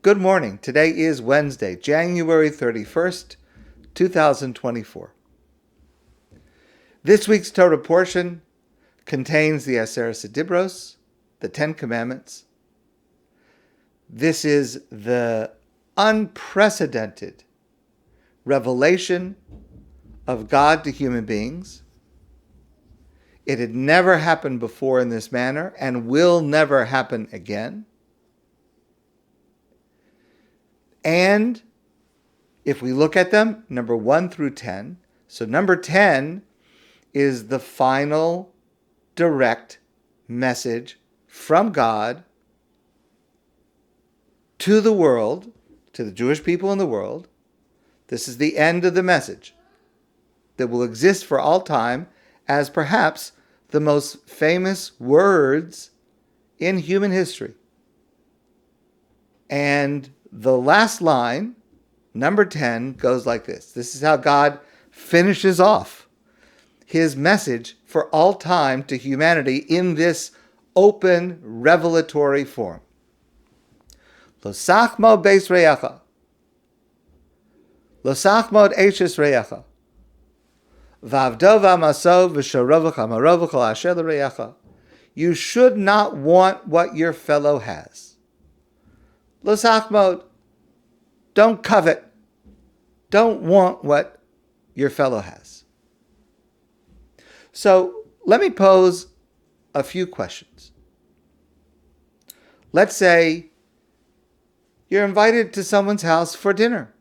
Good morning. Today is Wednesday, January 31st, 2024. This week's Torah portion contains the Aseret Dibros, the Ten Commandments. This is the unprecedented revelation of God to human beings. It had never happened before in this manner and will never happen again. And if we look at them, number 1 through 10, so number 10 is the final direct message from God to the world, to the Jewish people in the world. This is the end of the message that will exist for all time as perhaps the most famous words in human history. And the last line, number 10, goes like this. This is how God finishes off his message for all time to humanity in this open, revelatory form. Lo sachmod beis reyacha. Lo sachmod eishes reyacha. Vavdo v'amaso v'sharovach amarovach al asher l'reyacha. You should not want what your fellow has. Lo sachmod. Don't covet. Don't want what your fellow has. So let me pose a few questions. Let's say you're invited to someone's house for dinner.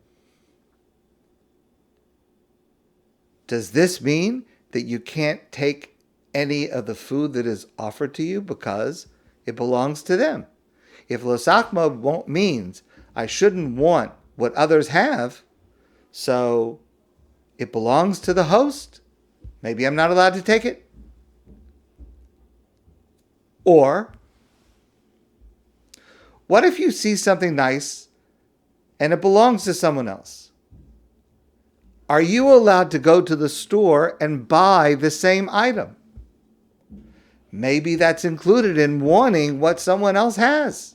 Does this mean that you can't take any of the food that is offered to you because it belongs to them? If lo sachmod means I shouldn't want what others have, so it belongs to the host, maybe I'm not allowed to take it. Or, what if you see something nice and it belongs to someone else? Are you allowed to go to the store and buy the same item? Maybe that's included in wanting what someone else has.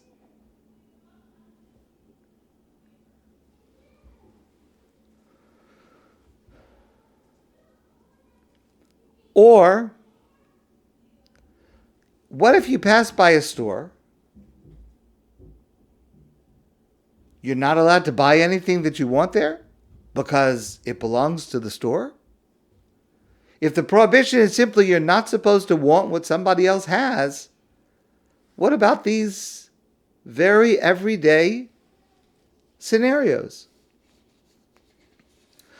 Or, what if you pass by a store? You're not allowed to buy anything that you want there because it belongs to the store? If the prohibition is simply you're not supposed to want what somebody else has, what about these very everyday scenarios?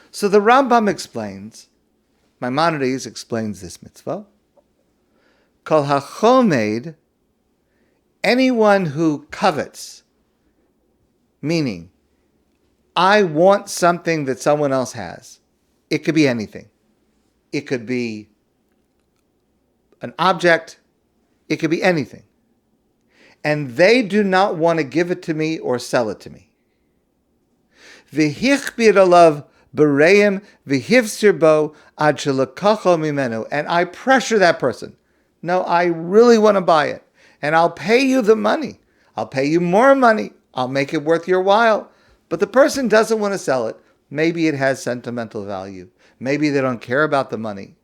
So the Rambam explains, Maimonides explains this mitzvah. Kol hachomed, anyone who covets, meaning, I want something that someone else has. It could be anything. It could be an object. It could be anything. And they do not want to give it to me or sell it to me. V'hichbir alav Bereim v'hivsir bo ad shelakacho mimenu, and I pressure that person. No, I really want to buy it, and I'll pay you the money. I'll pay you more money. I'll make it worth your while. But the person doesn't want to sell it. Maybe it has sentimental value. Maybe they don't care about the money.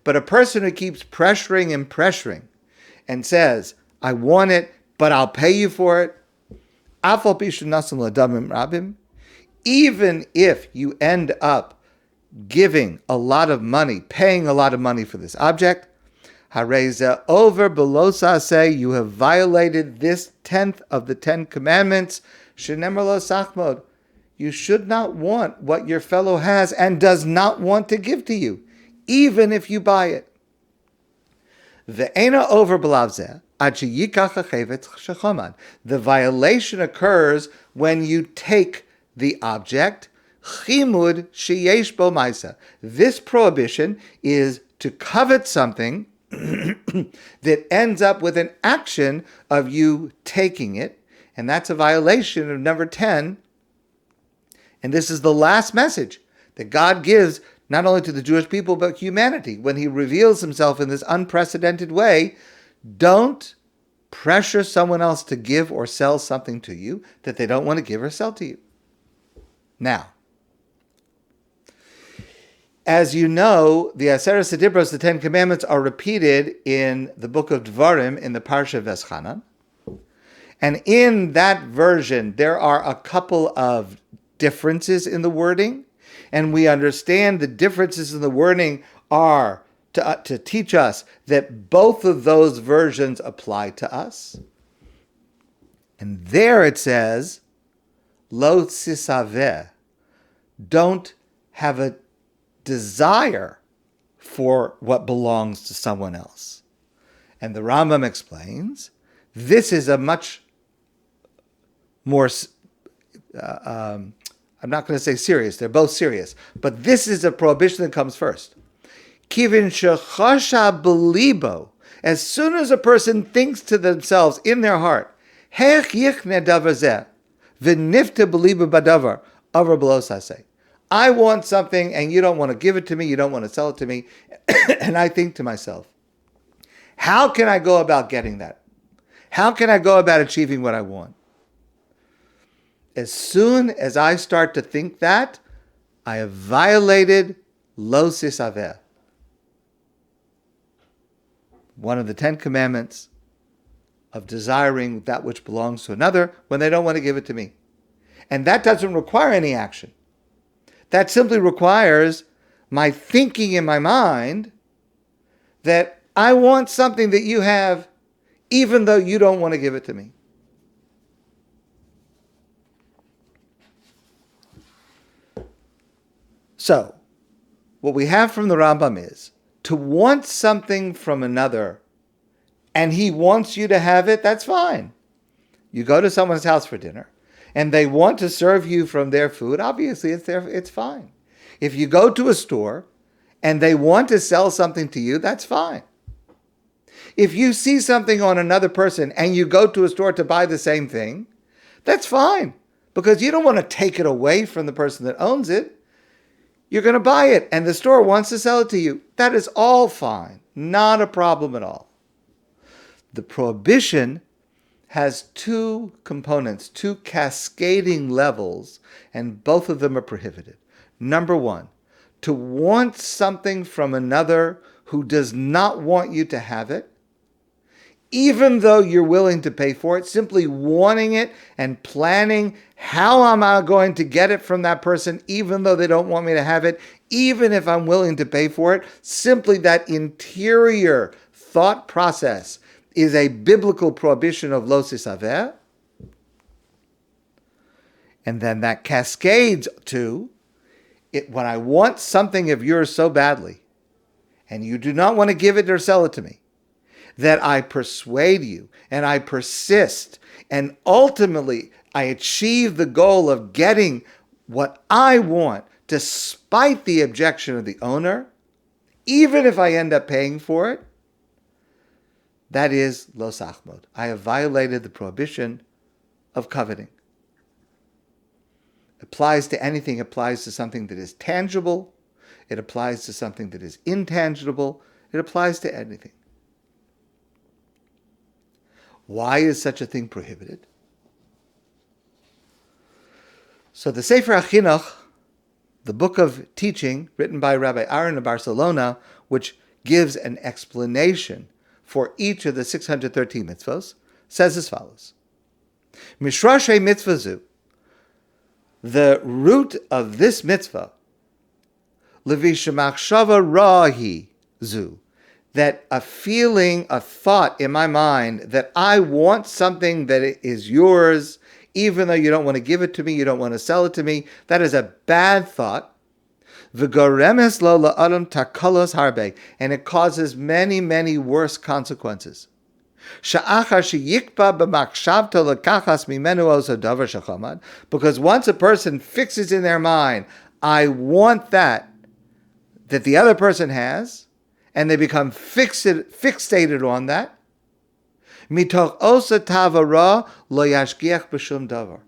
But a person who keeps pressuring and says, I want it, but I'll pay you for it. Afal pi shenasam l'adamim rabim. Even if you end up giving a lot of money, paying a lot of money for this object, hareza over below say you have violated this 10th of the 10 commandments. Shenemar lo sachmod. You should not want what your fellow has and does not want to give to you, even if you buy it. Ve'ena over belavzeh. The violation occurs when you take the object, chimud sheyesh bo maisa. This prohibition is to covet something that ends up with an action of you taking it, and that's a violation of number 10. And this is the last message that God gives not only to the Jewish people, but humanity when he reveals himself in this unprecedented way. Don't pressure someone else to give or sell something to you that they don't want to give or sell to you. Now, as you know, the Aseret Sedibros, the Ten Commandments, are repeated in the book of Dvarim, in the Parsha of Eschanan. And in that version, there are a couple of differences in the wording. And we understand the differences in the wording are to teach us that both of those versions apply to us. And there it says, Lo tzisaveh, don't have a desire for what belongs to someone else. And the Rambam explains, this is a much more, I'm not going to say serious, they're both serious, but this is a prohibition that comes first. Kivin shechasha belibo, as soon as a person thinks to themselves in their heart, Hech yichne davar zeh, v'nifte belibo badavar, avar b'lo. I want something and you don't want to give it to me, you don't want to sell it to me, and I think to myself, how can I go about getting that? How can I go about achieving what I want? As soon as I start to think that, I have violated lo sisaveh, one of the 10 commandments of desiring that which belongs to another when they don't want to give it to me. And that doesn't require any action. That simply requires my thinking in my mind that I want something that you have, even though you don't want to give it to me. So, what we have from the Rambam is, to want something from another, and he wants you to have it, that's fine. You go to someone's house for dinner, and they want to serve you from their food, obviously it's fine. If you go to a store, and they want to sell something to you, that's fine. If you see something on another person, and you go to a store to buy the same thing, that's fine. Because you don't want to take it away from the person that owns it. You're going to buy it, and the store wants to sell it to you. That is all fine. Not a problem at all. The prohibition has two components, two cascading levels, and both of them are prohibited. Number one, to want something from another who does not want you to have it, even though you're willing to pay for it, simply wanting it and planning, how am I going to get it from that person, even though they don't want me to have it, even if I'm willing to pay for it. Simply that interior thought process is a biblical prohibition of lo sisaveh. And then that cascades to, when I want something of yours so badly, and you do not want to give it or sell it to me, that I persuade you and I persist, and ultimately I achieve the goal of getting what I want despite the objection of the owner, even if I end up paying for it, that is lo Tachmod. I have violated the prohibition of coveting. Applies to anything, applies to something that is tangible, it applies to something that is intangible, it applies to anything. Why is such a thing prohibited? So the Sefer HaChinuch, the book of teaching written by Rabbi Aaron of Barcelona, which gives an explanation for each of the 613 mitzvos, says as follows. Mishrashay mitzvazu, the root of this mitzvah, levi shemachshava rahi zu, that a feeling, a thought in my mind that I want something that is yours, even though you don't want to give it to me, you don't want to sell it to me, that is a bad thought. V'goremes lo la'adam takalos harbe, and it causes many, many worse consequences. Sha'achar sheyikpa b'machshavto lekachas mimenu oso davar shechamad, because once a person fixes in their mind, I want that the other person has, and they become fixated on that. Mitoch osa tavara lo yashgiach b'shum davar.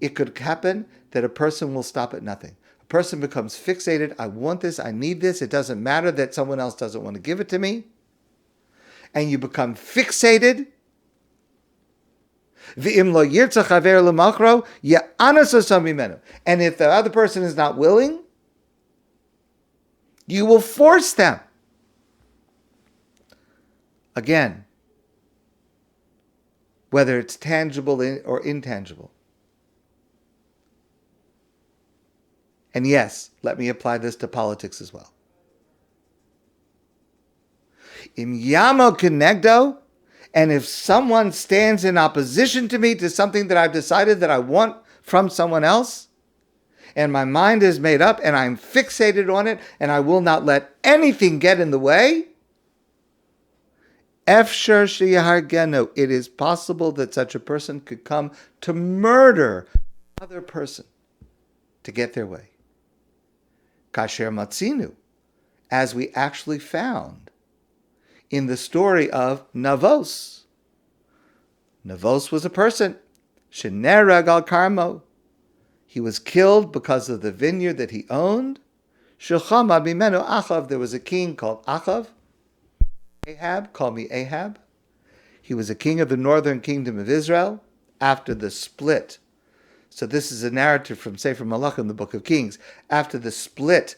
It could happen that a person will stop at nothing. A person becomes fixated. I want this. I need this. It doesn't matter that someone else doesn't want to give it to me. And you become fixated, V'im lo yirtzach haver l'machro, ya'anas osam mimenu. And if the other person is not willing, you will force them. Again, whether it's tangible or intangible. And yes, let me apply this to politics as well. Im yamo kenegdo, and if someone stands in opposition to me, to something that I've decided that I want from someone else, and my mind is made up and I'm fixated on it, and I will not let anything get in the way, efshar sheyahargenu, it is possible that such a person could come to murder another person to get their way. Kasher matzinu, as we actually found in the story of Navos. Navos was a person, shenerag al karmo. He was killed because of the vineyard that he owned. Shulchama bimenu Achav, there was a king called Achav. Ahab, call me Ahab. He was a king of the northern kingdom of Israel after the split. So this is a narrative from Sefer Malachim, the book of Kings. After the split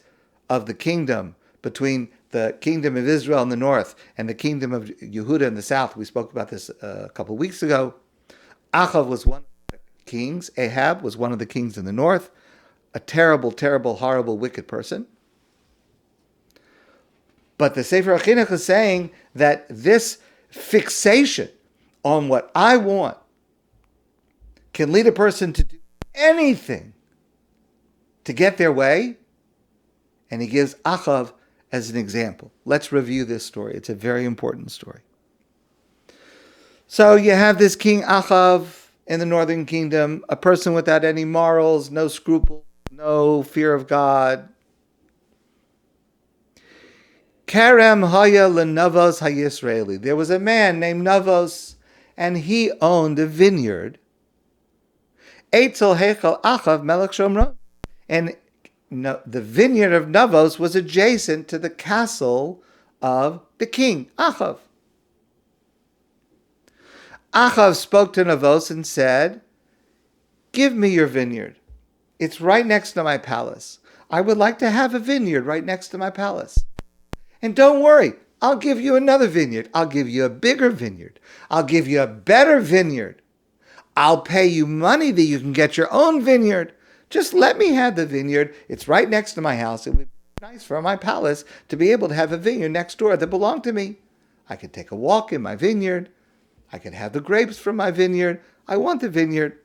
of the kingdom between the kingdom of Israel in the north and the kingdom of Yehuda in the south, we spoke about this a couple of weeks ago. Achav was one of the kings. Ahab was one of the kings in the north. A terrible, terrible, horrible, wicked person. But the Sefer HaChinuch is saying that this fixation on what I want can lead a person to do anything to get their way. And he gives Achav as an example. Let's review this story. It's a very important story. So you have this King Achav in the northern kingdom, a person without any morals, no scruples, no fear of God. Kerem haya lenavos hayisraeli. There was a man named Navos, and he owned a vineyard. Eitzel hechel Achav melech Shomron. And the vineyard of Navos was adjacent to the castle of the king, Achav. Achav spoke to Navos and said, give me your vineyard. It's right next to my palace. I would like to have a vineyard right next to my palace. And don't worry, I'll give you another vineyard. I'll give you a bigger vineyard. I'll give you a better vineyard. I'll pay you money that you can get your own vineyard. Just let me have the vineyard. It's right next to my house. It would be nice for my palace to be able to have a vineyard next door that belonged to me. I could take a walk in my vineyard. I could have the grapes from my vineyard. I want the vineyard.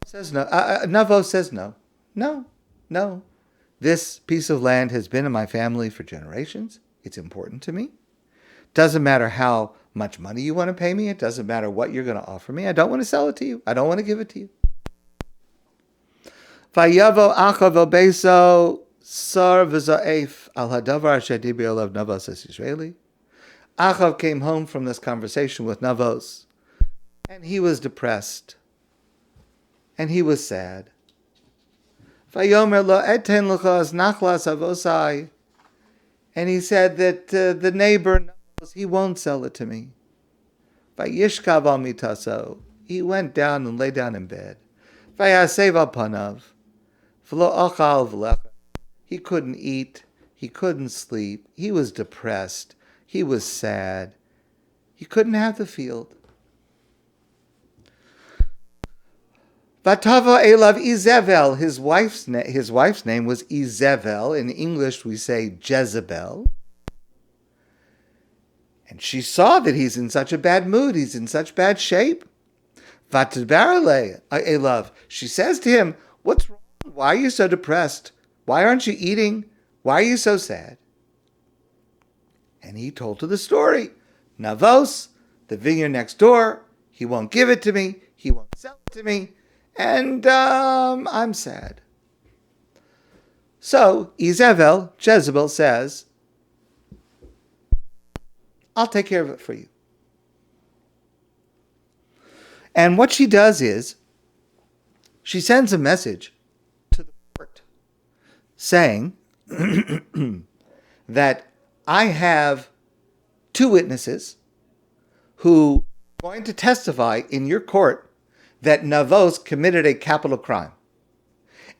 Says no. Navos says no. No. This piece of land has been in my family for generations. It's important to me. Doesn't matter how much money you want to pay me. It doesn't matter what you're going to offer me. I don't want to sell it to you. I don't want to give it to you. Vayavo Achav el Beiso sar v'za'ef al hadavar asher diber alav Navos es Yisraeli. Achav came home from this conversation with Navos, and he was depressed, and he was sad. Vayomer lo eten l'chas nachlas avosai, and he said that the neighbor knows he won't sell it to me. Vayishkav al mitaso, he went down and lay down in bed. Vayasev al panav, v'lo achal v'lecha, he couldn't eat, he couldn't sleep, he was depressed, he was sad, he couldn't have the field. Vatava elav Izevel, his wife's name was Izevel. In English we say Jezebel. And she saw that he's in such a bad mood, he's in such bad shape. Vatbarale elav, she says to him, what's wrong? Why are you so depressed? Why aren't you eating? Why are you so sad? And he told her the story. Navos, the vineyard next door, he won't give it to me, he won't sell it to me. And I'm sad. So Izevel, Jezebel, says, I'll take care of it for you. And what she does is, she sends a message to the court saying that I have two witnesses who are going to testify in your court that Navot committed a capital crime.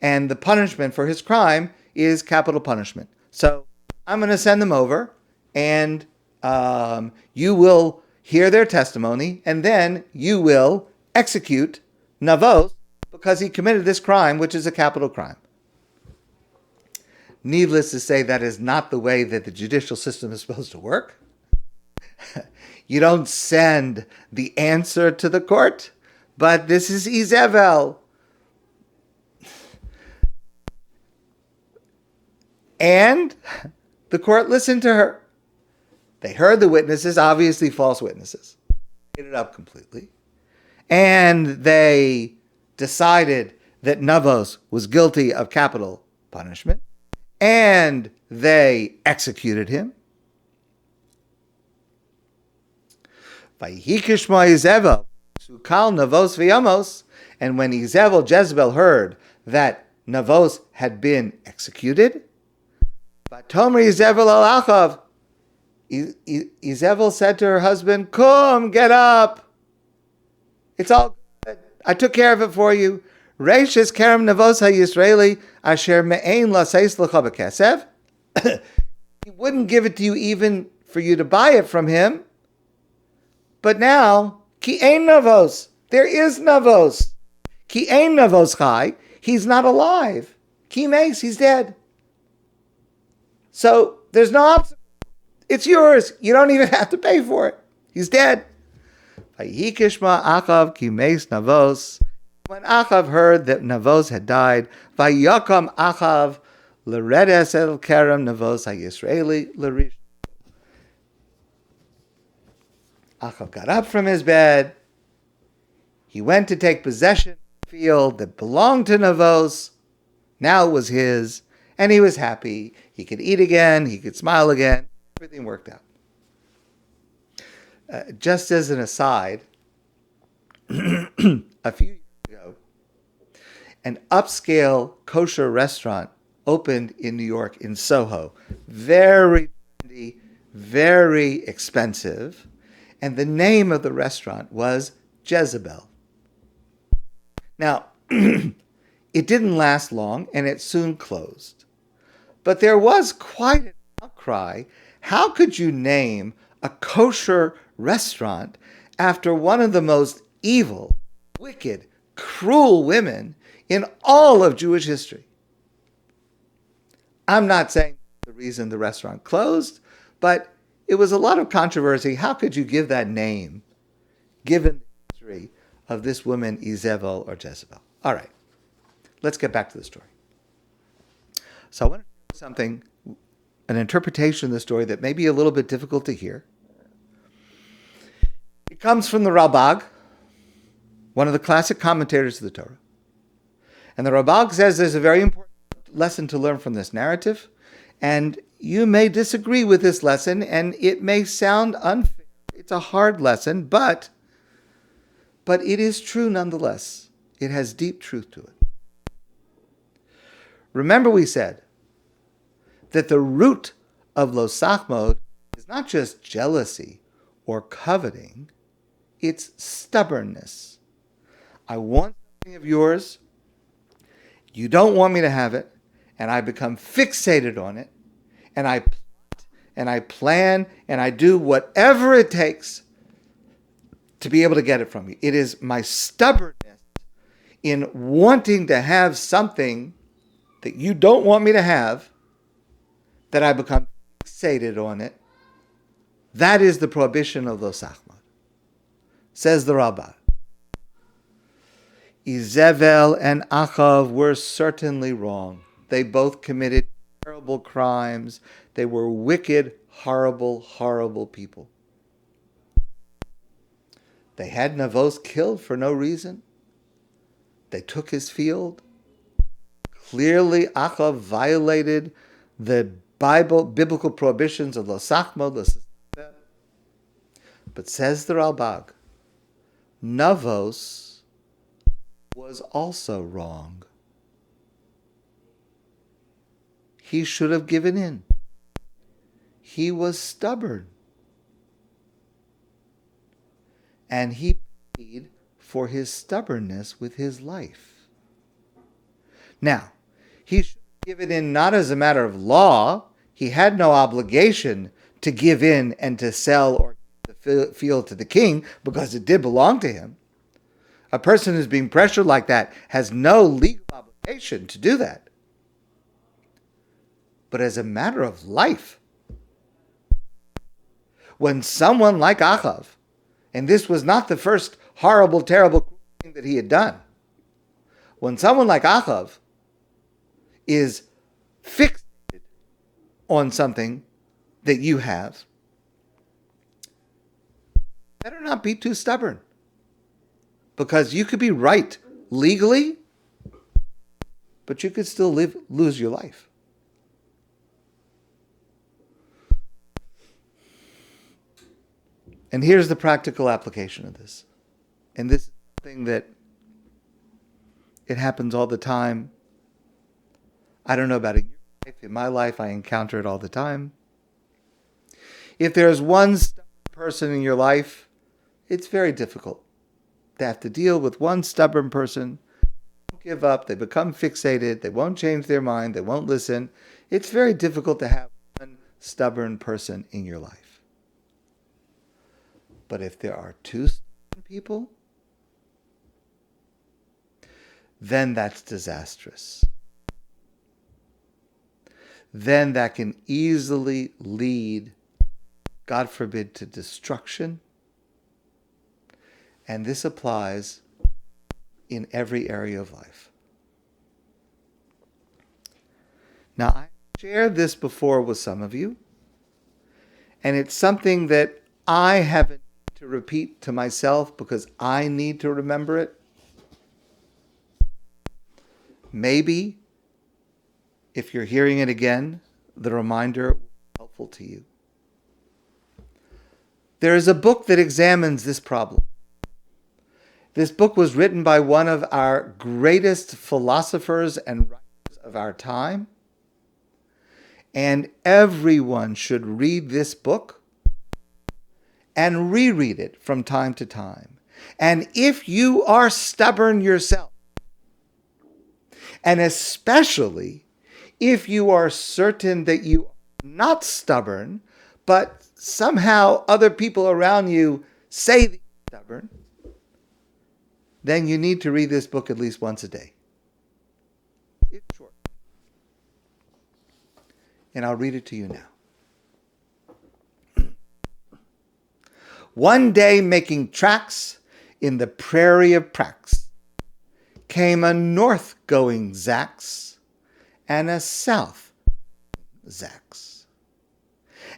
And the punishment for his crime is capital punishment. So I'm going to send them over, and you will hear their testimony, and then you will execute Navot because he committed this crime, which is a capital crime. Needless to say, that is not the way that the judicial system is supposed to work. You don't send the answer to the court, but this is Izevel. And the court listened to her. They heard the witnesses, obviously false witnesses. Made it up completely. And they decided that Navot was guilty of capital punishment. And they executed him. Vayikishma Izevel, Sukal Navos V'yamos. And when Izevel, Jezebel, heard that Navot had been executed, Vatomer Izevel al Achav, Izevel said to her husband, "Come, get up. It's all good. I took care of it for you. Reishis kerem Navos ha-Yisraeli asher me'ein laseis l'cha b'kesev." He wouldn't give it to you even for you to buy it from him. But now, ki ein Navos. There is Navos. Ki ein Navos chai. He's not alive. Ki meis. He's dead. So there's no obstacle. It's yours. You don't even have to pay for it. He's dead. Vayikishma Achav ki meis Navos. When Achav heard that Navot had died, Vayakam Achav l'redes el kerem Navot ha-Yisraeli l'rish. Achav got up from his bed. He went to take possession of the field that belonged to Navot. Now it was his, and he was happy. He could eat again. He could smile again. Everything worked out. Just as an aside, a few years ago, an upscale kosher restaurant opened in New York in Soho. Very trendy, very expensive. And the name of the restaurant was Jezebel. Now, it didn't last long, and it soon closed. But there was quite an outcry. How could you name a kosher restaurant after one of the most evil, wicked, cruel women in all of Jewish history? I'm not saying the reason the restaurant closed, but it was a lot of controversy. How could you give that name, given the history of this woman, Izevel or Jezebel? All right, let's get back to the story. So I want to do something, an interpretation of the story that may be a little bit difficult to hear. It comes from the Ralbag, one of the classic commentators of the Torah. And the Ralbag says there's a very important lesson to learn from this narrative, and you may disagree with this lesson, and it may sound unfair. It's a hard lesson, but it is true nonetheless. It has deep truth to it. Remember we said that the root of lo Tachmod is not just jealousy or coveting, it's stubbornness. I want something of yours, you don't want me to have it, and I become fixated on it, and I plot, and I plan, and I do whatever it takes to be able to get it from you. It is my stubbornness in wanting to have something that you don't want me to have that I become fixated on it. That is the prohibition of lo Tachmod. Says the Rabbi. Izevel and Achav were certainly wrong. They both committed terrible crimes. They were wicked, horrible, horrible people. They had Navot killed for no reason. They took his field. Clearly, Achav violated the biblical prohibitions of lo Tachmod. But says the Ralbag, Navot was also wrong. He should have given in. He was stubborn. and he paid for his stubbornness with his life. Now, he should give it in not as a matter of law. He had no obligation to give in and to sell or give the field to the king because it did belong to him. A person who's being pressured like that has no legal obligation to do that. But as a matter of life, when someone like Achav, and this was not the first horrible, terrible thing that he had done, when someone like Achav is fixated on something that you have, better not be too stubborn. Because you could be right legally, but you could still lose your life. And here's the practical application of this. And this is something that it happens all the time. I don't know about in your life. In my life, I encounter it all the time. If there's one stubborn person in your life, it's very difficult to have to deal with one stubborn person. They won't give up. They become fixated. They won't change their mind. They won't listen. It's very difficult to have one stubborn person in your life. But if there are two stubborn people, then that's disastrous. Then that can easily lead, God forbid, to destruction. And this applies in every area of life. Now, I shared this before with some of you, and it's something that I haven't to repeat to myself because I need to remember it. Maybe, if you're hearing it again, the reminder will be helpful to you. There is a book that examines this problem. This book was written by one of our greatest philosophers and writers of our time. And everyone should read this book and reread it from time to time. And if you are stubborn yourself, and especially if you are certain that you are not stubborn, but somehow other people around you say that you're stubborn, then you need to read this book at least once a day. It's short. And I'll read it to you now. One day, making tracks in the prairie of Prax, came a north-going Zax and a south-going Zax.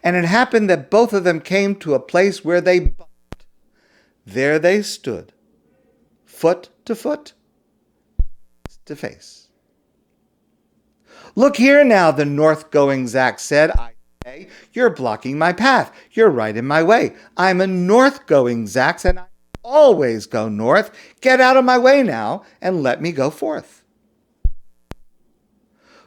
And it happened that both of them came to a place where they bumped. There they stood, foot to foot, face to face. Look here now, the north-going Zax said. I say, you're blocking my path. You're right in my way. I'm a north-going Zax, and I always go north. Get out of my way now, and let me go forth.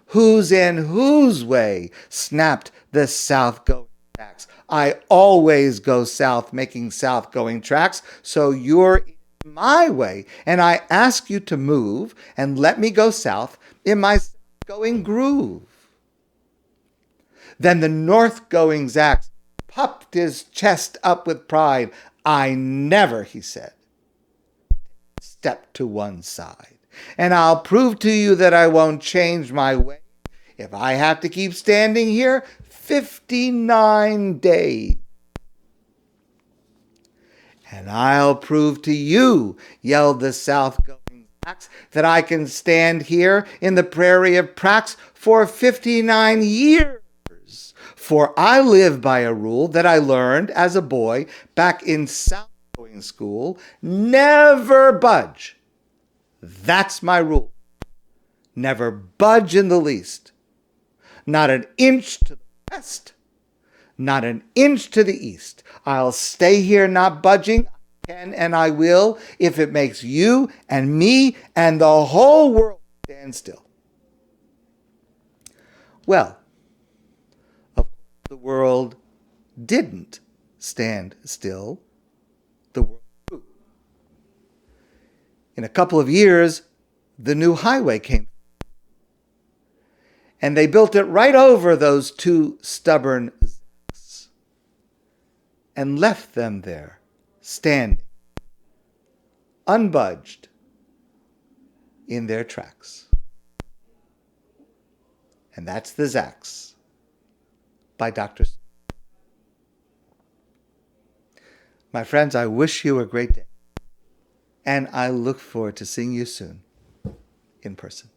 Who's in whose way? Snapped the south-going Zax. I always go south, making south-going tracks, so you're in my way, and I ask you to move and let me go south in my south-going groove. Then the north-going Zax puffed his chest up with pride. I never, he said, step to one side. And I'll prove to you that I won't change my way if I have to keep standing here 59 days. And I'll prove to you, yelled the south-going Zax, that I can stand here in the prairie of Prax for 59 years. For I live by a rule that I learned as a boy back in south-going school. Never budge. That's my rule. Never budge in the least. Not an inch to the west. Not an inch to the east. I'll stay here not budging. I can and I will if it makes you and me and the whole world stand still. Well, of course the world didn't stand still. The world moved. In a couple of years, the new highway came. And they built it right over those two stubborn zacks and left them there, standing, unbudged, in their tracks. And that's the Zacks by Dr. Seuss. My friends, I wish you a great day. And I look forward to seeing you soon in person.